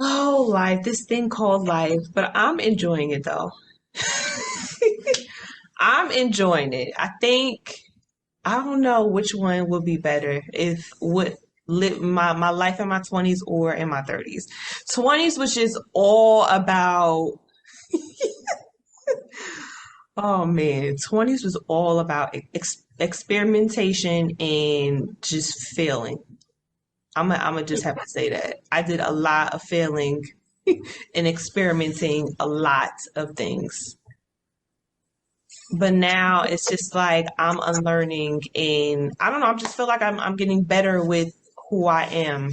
Oh, life, this thing called life, but I'm enjoying it though. I'm enjoying it. I think I don't know which one would be better if with live my life in my 20s or in my 30s. 20s was just all about oh man, 20s was all about experimentation and just failing. I'm gonna just have to say that. I did a lot of failing and experimenting a lot of things. But now it's just like I'm unlearning and I don't know, I just feel like I'm getting better with who I am.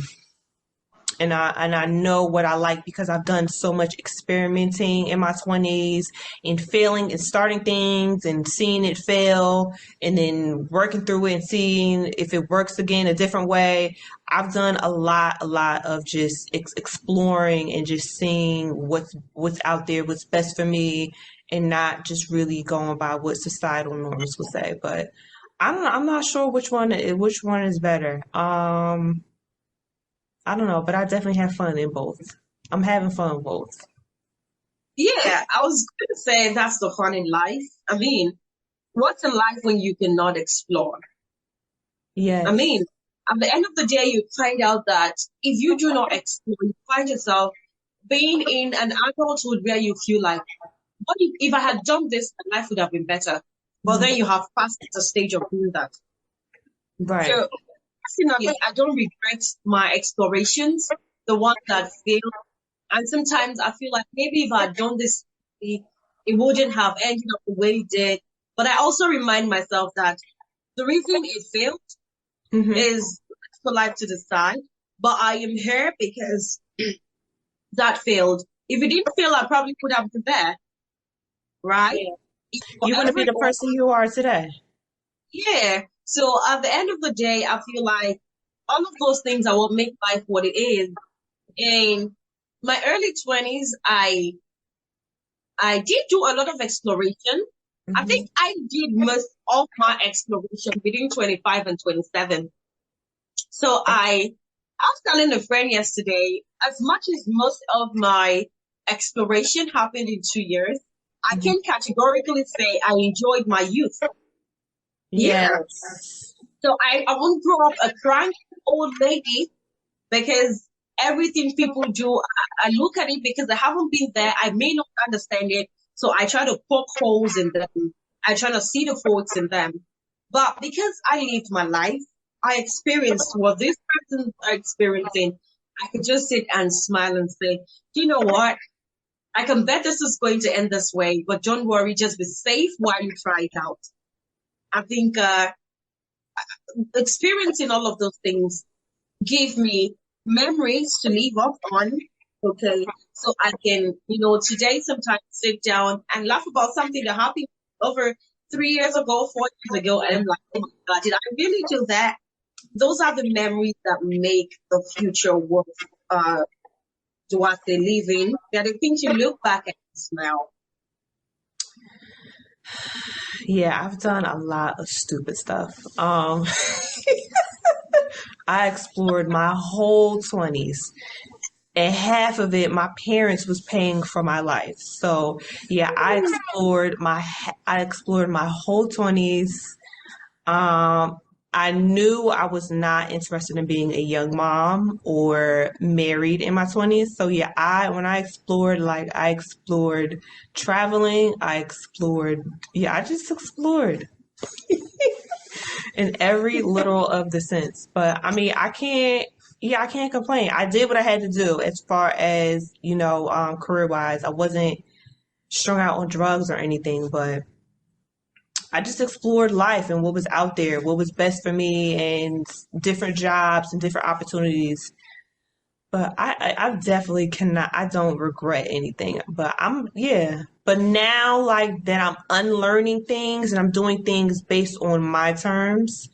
And I know what I like because I've done so much experimenting in my 20s and failing and starting things and seeing it fail and then working through it and seeing if it works again a different way. I've done a lot of just exploring and just seeing what's out there, what's best for me, and not just really going by what societal norms would say. But I don't know, I'm not sure which one is better. I don't know, but I definitely have fun in both. I'm having fun in both. Yeah, I was going to say that's the fun in life. I mean, what's in life when you cannot explore? I Yes. mean, at the end of the day, you find out that if you do not explore, you find yourself being in an adulthood where you feel like, what if I had done this, my life would have been better. But then you have passed the stage of doing that. Right. So personally, I don't regret my explorations, the ones that failed. And sometimes I feel like maybe if I had done this, it wouldn't have ended up the way it did. But I also remind myself that the reason it failed Hmm. is for life to decide. But I am here because that failed. If it didn't fail, I probably would have been there, right? Yeah. For You wouldn't be every the person you are today. yeah. So at the end of the day, I feel like all of those things are what make life what it is. In my early 20s, I did do a lot of exploration. I Hmm. think I did most of my exploration between 25 and 27. So I was telling a friend yesterday, as much as most of my exploration happened in 2 years, I Hmm. can categorically say I enjoyed my youth. Yeah. Yes. So I won't grow up a cranky old lady because everything people do, I look at it because I haven't been there. I may not understand it. So I try to poke holes in them. I try to see the faults in them. But because I lived my life, I experienced what these persons are experiencing. I could just sit and smile and say, you know what? I can bet this is going to end this way, but don't worry, just be safe while you try it out. I think experiencing all of those things give me memories to live up on. Okay. So I can, today sometimes sit down and laugh about something that happened over 3 years ago, 4 years ago. And I'm like, oh my God, did I really do that? Those are the memories that make the future worth, uh, do I say living? They're the things you look back and smile. Yeah, I've done a lot of stupid stuff. I explored my whole 20s. And half of it my parents was paying for my life. So yeah, I explored my whole 20s. Um, I knew I was not interested in being a young mom or married in my 20s. So yeah, when I explored, like I explored traveling, I just explored in every little of the sense. But I mean, I can't complain. I did what I had to do as far as, career wise. I wasn't strung out on drugs or anything, but I just explored life and what was out there, what was best for me, and different jobs and different opportunities. But I definitely cannot, I don't regret anything. But yeah. But now, like that, I'm unlearning things and I'm doing things based on my terms.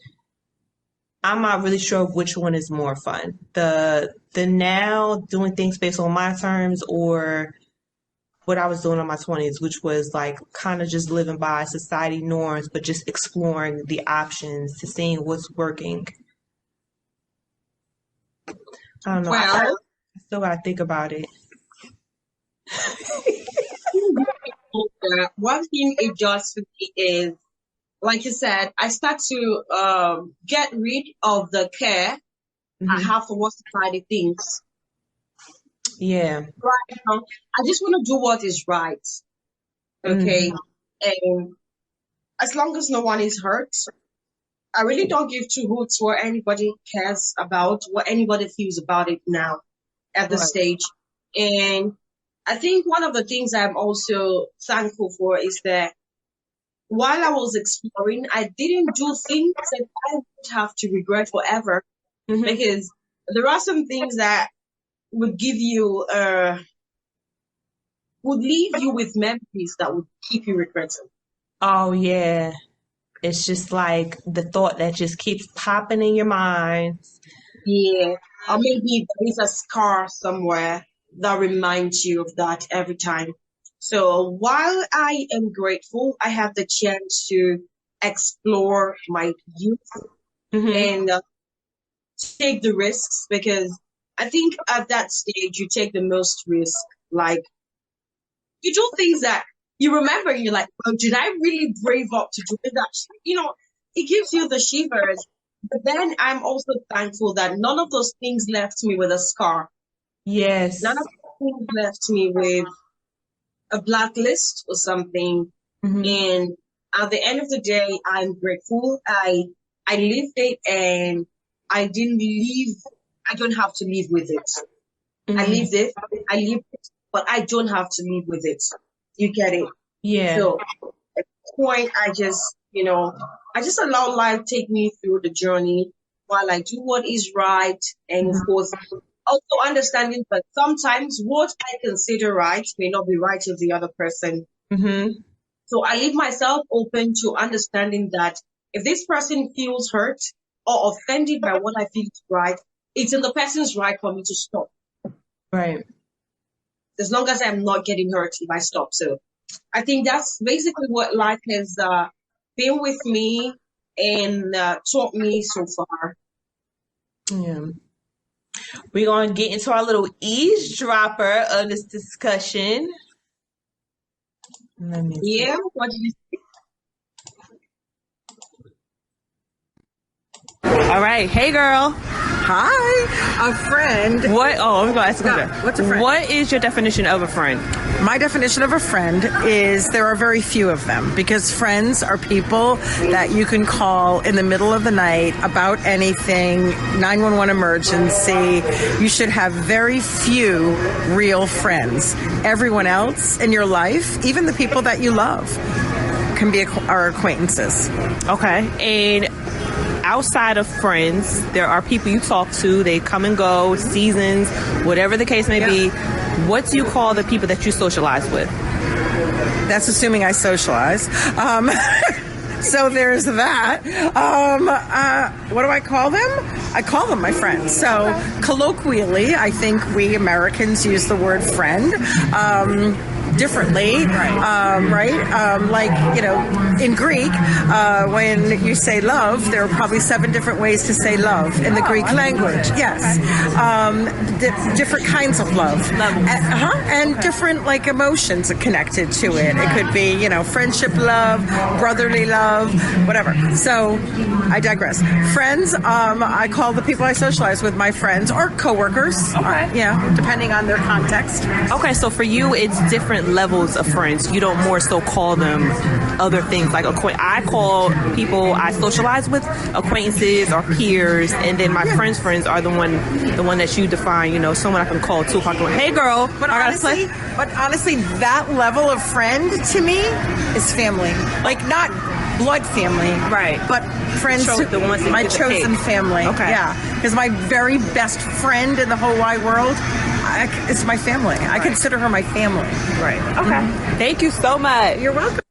I'm not really sure which one is more fun. The now doing things based on my terms or what I was doing in my 20s, which was like kind of just living by society norms, but just exploring the options to seeing what's working. I don't know. Well, Still gotta think about it. One thing it does for me is, like you said, I start to get rid of the care I Hmm. have for one-sided things. Yeah. Right now, I just want to do what is right, okay? Hmm. And as long as no one is hurt, I really don't give two hoots what anybody cares about, what anybody feels about it now at this Right. stage. And I think one of the things I'm also thankful for is that while I was exploring, I didn't do things that I would have to regret forever, Hmm. because there are some things that would give you, would leave you with memories that would keep you regretting. Oh yeah. It's just like the thought that just keeps popping in your mind. Yeah. Or maybe there is a scar somewhere that reminds you of that every time. So while I am grateful, I have the chance to explore my youth Hmm. and take the risks, because I think at that stage you take the most risk. Like, you do things that you remember, and you're like, well, did I really brave up to do that? It gives you the shivers. But then I'm also thankful that none of those things left me with a scar. None of Yes. those things left me with a blacklist or something. Hmm. And at the end of the day, I'm grateful. I lived it, and I didn't leave. I don't have to live with it. I Hmm. lived it. I lived it, but I don't have to live with it. You get it? Yeah. So at this point, I just allow life take me through the journey while I do what is right. And of Hmm. course, also understanding that sometimes what I consider right may not be right to the other person. Hmm. So I leave myself open to understanding that if this person feels hurt or offended by what I feel is right, it's in the person's right for me to stop. Right. As long as I'm not getting hurt if I stop. So I think that's basically what life has been with me and taught me so far. Yeah. We're gonna get into our little eavesdropper of this discussion. Let me see. Yeah, what did you All right. Hey, girl. Hi, a friend. What? Oh, I'm gonna ask you a Yeah, question. what's a friend? What is your definition of a friend? My definition of a friend is there are very few of them, because friends are people that you can call in the middle of the night about anything, 911 emergency. You should have very few real friends. Everyone else in your life, even the people that you love, can be our acquaintances. Okay. And outside of friends, there are people you talk to. They come and go, seasons, whatever the case may be. What do you call the people that you socialize with? That's assuming I socialize. So there's that. What do I call them? I call them my friends. So colloquially, I think we Americans use the word friend differently, right? Like, in Greek, when you say love, there are probably 7 different ways to say love in the Greek language. Yes. Different kinds of love. And different, like, emotions connected to it. It could be, friendship love, brotherly love, whatever. So I digress. Friends, I call the people I socialize with my friends or coworkers. Okay. Depending on their context. Okay, so for you, it's different levels of friends. You don't more so call them other things like I call people I socialize with acquaintances or peers, and then my friends' friends are the one that you define. Someone I can call 2 o'clock. Hey, girl, But I gotta play. honestly, that level of friend to me is family. Like, not blood family, Right. But friends, The ones that my give a chosen pick. family. Okay. Yeah, because my very best friend in the whole wide world, it's my family. I consider her my family. Right. Okay. Thank you so much. You're welcome.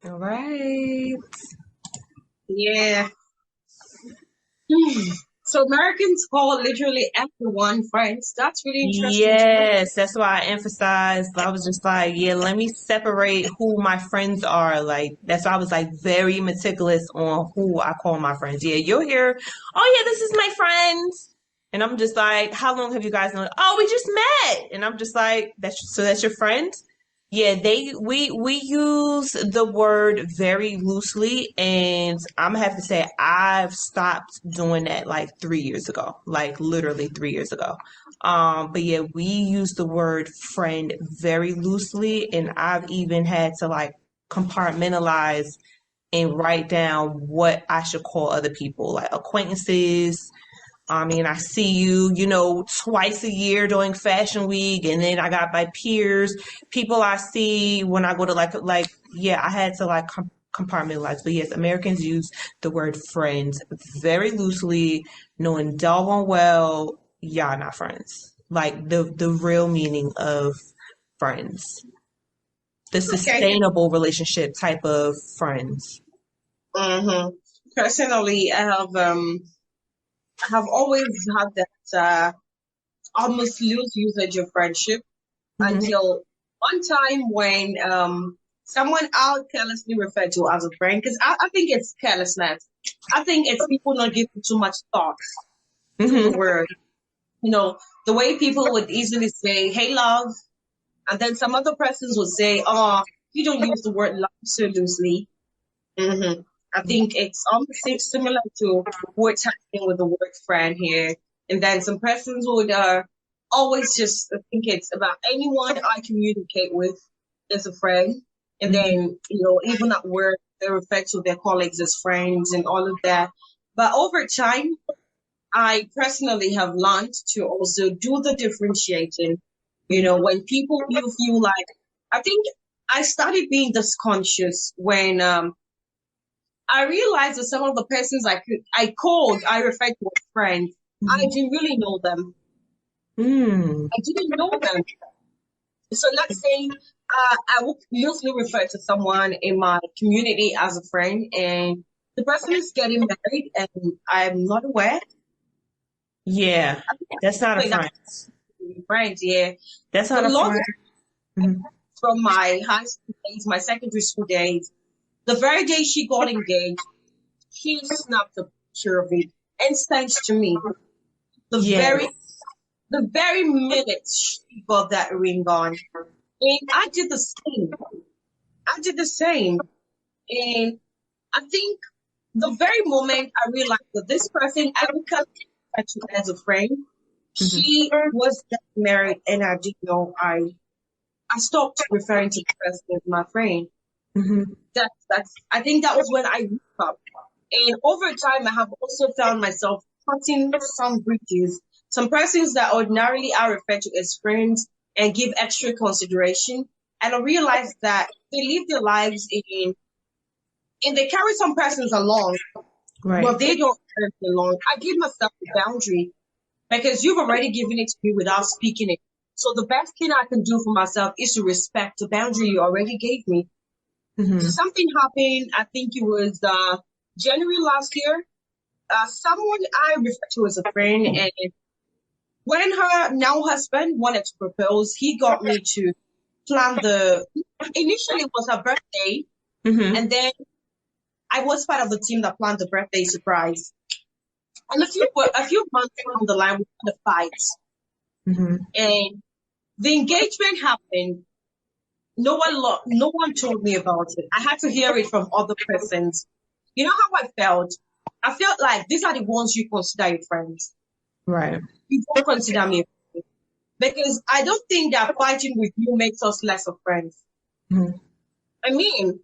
All right. Yeah. So Americans call literally everyone friends. That's really interesting to know. Yes, that's why I emphasized. I was just like, yeah, let me separate who my friends are. Like, that's why I was like very meticulous on who I call my friends. Yeah, you'll hear, oh yeah, this is my friend. And I'm just like, how long have you guys known? Oh, we just met. And I'm just like, that's your friend? Yeah, we use the word very loosely, and I'm gonna have to say I've stopped doing that like 3 years ago, like literally 3 years ago. But yeah, we use the word friend very loosely, and I've even had to like compartmentalize and write down what I should call other people, like acquaintances. I mean, I see you, twice a year during Fashion Week, and then I got my peers, people I see when I go to yeah, I had to like compartmentalize. But yes, Americans use the word friends very loosely, knowing doggone well y'all not friends. Like the real meaning of friends, the Okay. sustainable relationship type of friends. Personally, I have always had that almost loose usage of friendship Hmm. until one time when someone I'll carelessly refer to as a friend, because I think it's carelessness. I think it's people not giving too much thought to the Hmm. word. The way people would easily say, "Hey, love," and then some other persons would say, "Oh, you don't use the word love so loosely." hmm I think it's almost similar to what's happening with the word friend here. And then some persons would always just think it's about anyone I communicate with as a friend. And then, even at work, they refer to their colleagues as friends and all of that. But over time, I personally have learned to also do the differentiating. When people you feel like, I think I started being this conscious when I realized that some of the persons I referred to as friends, I Hmm. didn't really know them. Hmm. I didn't know them. So let's say I would usually refer to someone in my community as a friend, and the person is getting married, and I'm not aware. Yeah, that's not a Wait, friend. that's friends, yeah. That's The not a friend. longest Mhm. from my high school days, my secondary school days, the very day she got engaged, she snapped a picture of it and sent to me. The very Yes. the very minute she got that ring on. And I did the same. I did the same. And I think the very moment I realized that this person I would consider as a friend, Hmm. she was getting married and I didn't know I stopped referring to the person as my friend. Hmm. That's I think that was when I woke up. And over time, I have also found myself cutting some bridges. Some persons that ordinarily are referred to as friends and give extra consideration. And I realized that they live their lives and they carry some persons along, Right. but they don't carry me along. I give myself a boundary because you've already given it to me without speaking it. So the best thing I can do for myself is to respect the boundary you already gave me. So Hmm. something happened, I think it was January last year. Someone I refer to as a friend, and when her now husband wanted to propose, he got me to plan the. Initially, it was her birthday, Hmm. and then I was part of the team that planned the birthday surprise. And a few months down the line, we had a fight, Hmm. and the engagement happened. No one told me about it. I had to hear it from other persons. You know how I felt? I felt like these are the ones you consider your friends. Right. You don't consider me a friend. Because I don't think that fighting with you makes us less of friends. Hmm. I mean,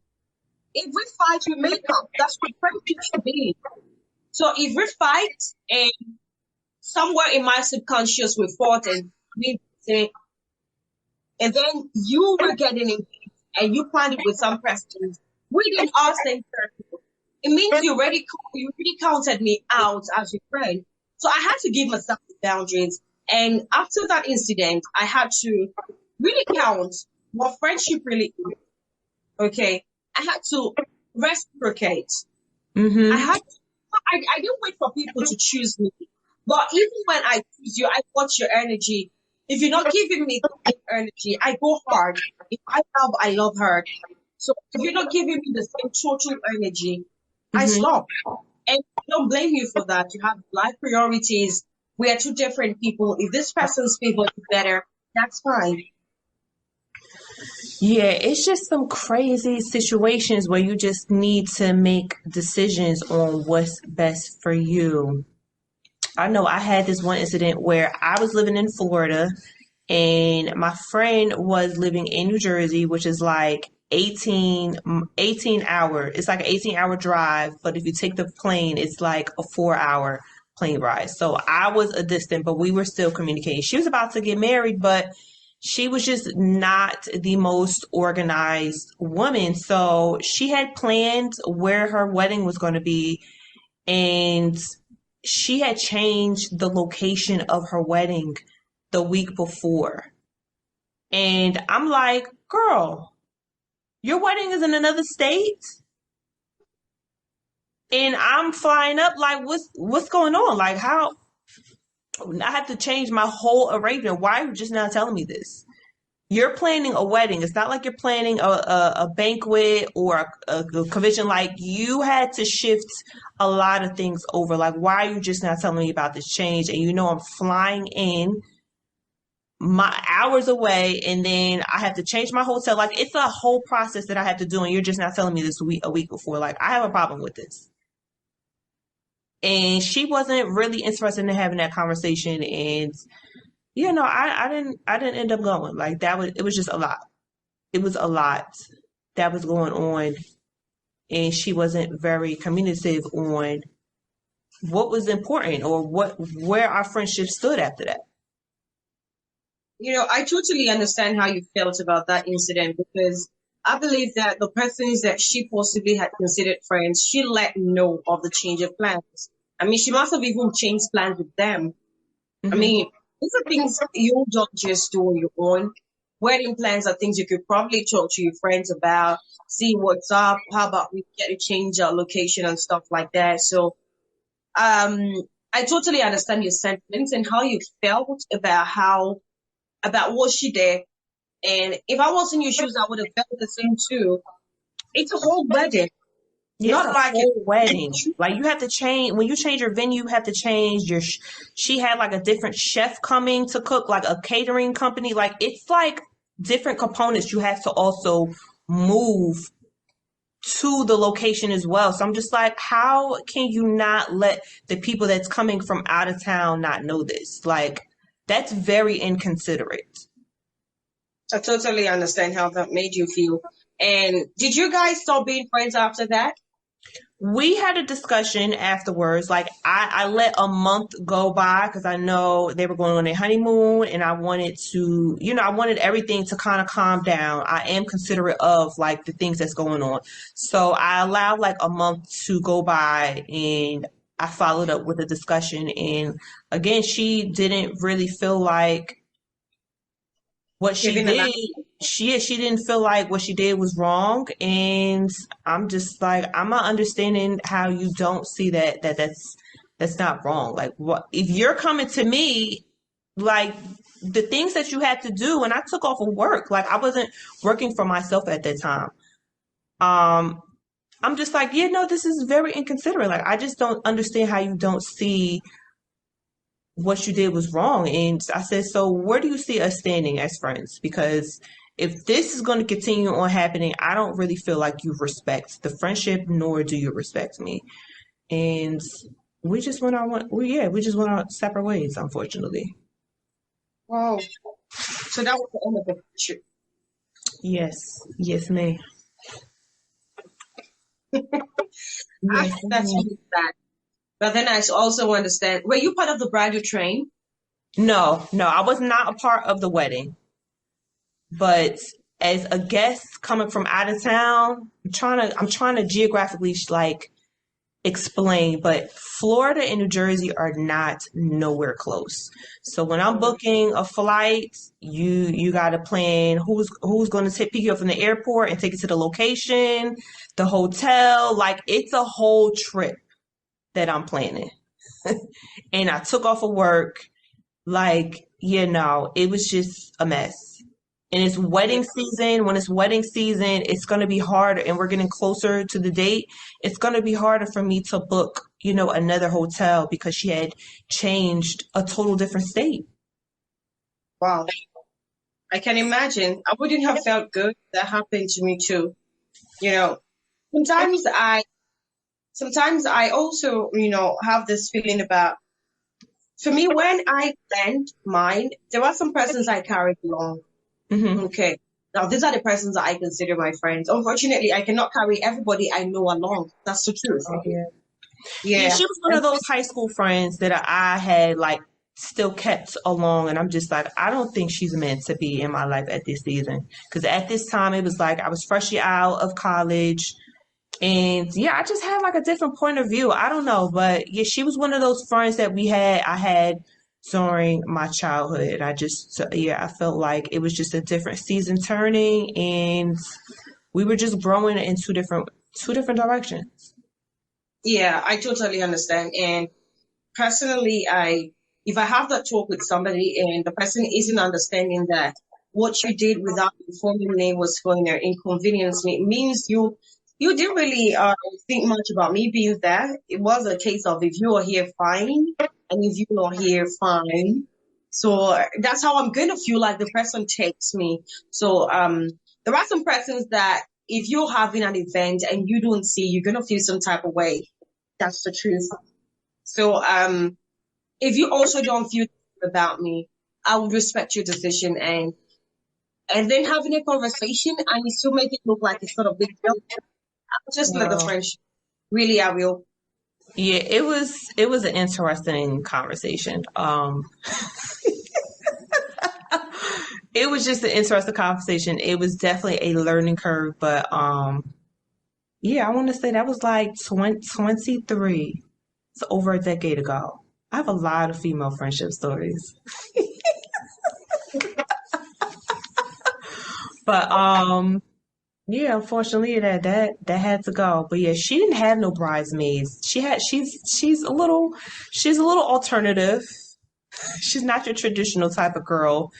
if we fight, we make up. That's what friendship should be. So if we fight and somewhere in my subconscious we fought and we say, and then you were getting engaged and you planned it with some persons within our same circle, it means you already counted me out as your friend. So I had to give myself the boundaries. And after that incident, I had to really count what friendship really is. Okay. I had to reciprocate. I Hmm. had I didn't wait for people to choose me. But even when I choose you, I watch your energy. If you're not giving me the same energy, I go hard. If I love hard. So if you're not giving me the same total energy, I Hmm. stop. And I don't blame you for that. You have life priorities. We are two different people. If this person's favor is better, that's fine. Yeah, it's just some crazy situations where you just need to make decisions on what's best for you. I know I had this one incident where I was living in Florida and my friend was living in New Jersey, which is like 18 hour. It's like an 18-hour drive, but if you take the plane, it's like a 4 hour plane ride. So I was a distant, but we were still communicating. She was about to get married, but she was just not the most organized woman. So she had planned where her wedding was going to be, and she had changed the location of her wedding the week before. And I'm like, girl, your wedding is in another state? And I'm flying up like what's going on? Like how I have to change my whole arrangement. Why are you just not telling me this? You're planning a wedding. It's not like you're planning a banquet or a convention. Like you had to shift a lot of things over. Like, why are you just not telling me about this change? And you know, I'm flying in my hours away, and then I have to change my hotel. Like, it's a whole process that I have to do, and you're just not telling me this a week before. Like, I have a problem with this. And she wasn't really interested in having that conversation, and I didn't end up going. Like it was just a lot. It was a lot that was going on, and she wasn't very communicative on what was important or where our friendship stood after that. I totally understand how you felt about that incident because I believe that the persons that she possibly had considered friends, she let know of the change of plans. I mean, she must have even changed plans with them. I Hmm. mean, these are things you don't just do on your own. Wedding plans are things you could probably talk to your friends about, see what's up, how about we get to change our location and stuff like that. So, I totally understand your sentiments and how you felt about what she did. And if I was in your shoes, I would have felt the same too. It's a whole wedding, It's not a like whole wedding. Like you have to change when you change your venue. You have to change your. She had like a different chef coming to cook, like a catering company. Like it's like different components you have to also move to the location as well. So I'm just like, how can you not let the people that's coming from out of town not know this? Like that's very inconsiderate. I totally understand how that made you feel. And did you guys stop being friends after that? We had a discussion afterwards. Like I let a month go by because I know they were going on their honeymoon and I wanted to, I wanted everything to kind of calm down. I am considerate of like the things that's going on. So I allowed like a month to go by and I followed up with a discussion. And again, she didn't really feel like what she Giving an did, she didn't feel like what she did was wrong, and I'm just like I'm not understanding how you don't see that's not wrong. Like what if you're coming to me, like the things that you had to do, and I took off of work, like I wasn't working for myself at that time. Um, I'm just like, yeah, no, this is very inconsiderate. Like I just don't understand how you don't see what you did was wrong. And I said, so where do you see us standing as friends? Because if this is going to continue on happening, I don't really feel like you respect the friendship, nor do you respect me. And we just went our we just went our separate ways, unfortunately. wow. So that was the end of the friendship. Yes, yes, ma'am. Ah, Yes, that's ma'am. really sad. But then I also understand. Were you part of the bridal train? No, no, I was not a part of the wedding, but as a guest coming from out of town, I'm trying to geographically like explain, but Florida and New Jersey are not nowhere close. So when I'm booking a flight, you got to plan who's going to pick you up from the airport and take you to the location, the hotel. Like it's a whole trip that I'm planning. And I took off of work. Like, it was just a mess. And it's wedding season. When it's wedding season, it's going to be harder, and we're getting closer to the date. It's going to be harder for me to book, another hotel because she had changed a total different state. Wow. I can imagine. I wouldn't have felt good. That happened to me too. You know, sometimes I also, have this feeling about, for me, when I planned mine, there are some persons I carried along. Hmm. Okay. Now, these are the persons that I consider my friends. Unfortunately, I cannot carry everybody I know along. That's the truth. Yeah. Yeah, Yeah. she was one of those high school friends that I had like still kept along, and I'm just like, I don't think she's meant to be in my life at this season. Because at this time, it was like I was freshly out of college. And yeah, I just had like a different point of view. I don't know, but yeah, she was one of those friends that I had during my childhood. I felt like it was just a different season turning, and we were just growing in two different directions. Yeah, I totally understand. And personally, if I have that talk with somebody and the person isn't understanding that what you did without informing me was going to inconvenience me, it means you didn't really think much about me being there. It was a case of if you are here, fine, and if you're not here, fine. So that's how I'm going to feel like the person takes me. So there are some persons that if you're having an event and you don't see, you're going to feel some type of way. That's the truth. So if you also don't feel about me, I would respect your decision, and then having a conversation and you still make it look like it's not a big deal. I'll just let the Well, friendship. Really, I will. yeah, it was an interesting conversation. It was just an interesting conversation. It was definitely a learning curve, but yeah, I want to say that was like 23. It's over a decade ago. I have a lot of female friendship stories. But yeah, unfortunately that had to go. But yeah, she didn't have no bridesmaids. She's a little alternative. She's not your traditional type of girl.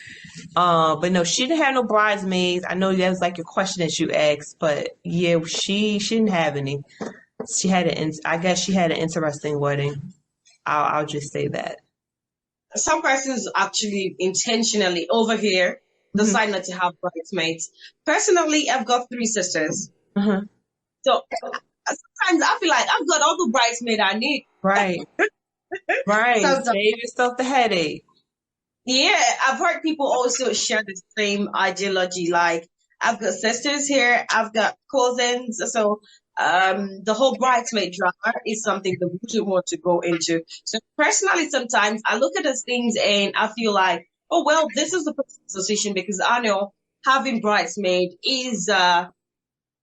But no, she didn't have no bridesmaids. I know that was like your question that you asked, but yeah, she didn't have any. I guess she had an interesting wedding. I'll just say that. Some persons actually intentionally over here Hmm. decide not to have bridesmaids. Personally, I've got three sisters. Uh-huh. So sometimes I feel like I've got all the bridesmaid I need. Right, right. Sometimes, Save yourself the headache. yeah, I've heard people also share the same ideology. Like I've got sisters here, I've got cousins. So the whole bridesmaid drama is something that we wouldn't want to go into. So personally, sometimes I look at those things and I feel like, oh well, this is the person's decision because I know having bridesmaid is a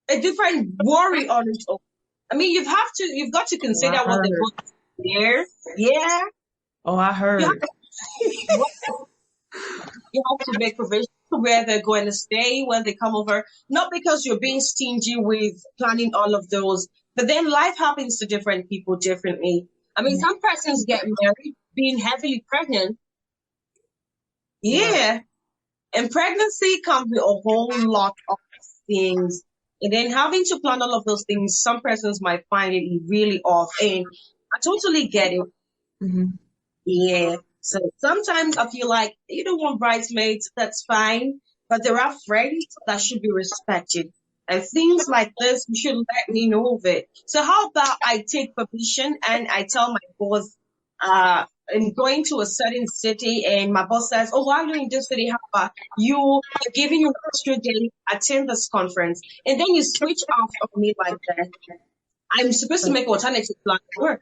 different worry on its own. I mean, you've got to Oh, I consider what they heard. put there. Yeah, Oh, I you heard. have you have to make provisions for where they're going to stay when they come over. Not because you're being stingy with planning all of those, but then life happens to different people differently. I mean, some persons get married being heavily pregnant. Right. Yeah. And pregnancy comes with a whole lot of things. And then having to plan all of those things, some persons might find it really off. And I totally get it. Hmm. Yeah. So sometimes I feel like you don't want bridesmaids, that's fine. But there are friends that should be respected. And things like this, you should let me know of it. So how about I take permission and I tell my boss, I'm going to a certain city and my boss says, oh, while you're in this city, how about you're giving you an extra day, attend this conference. And then you switch off of me like that. I'm supposed to make alternative plan work.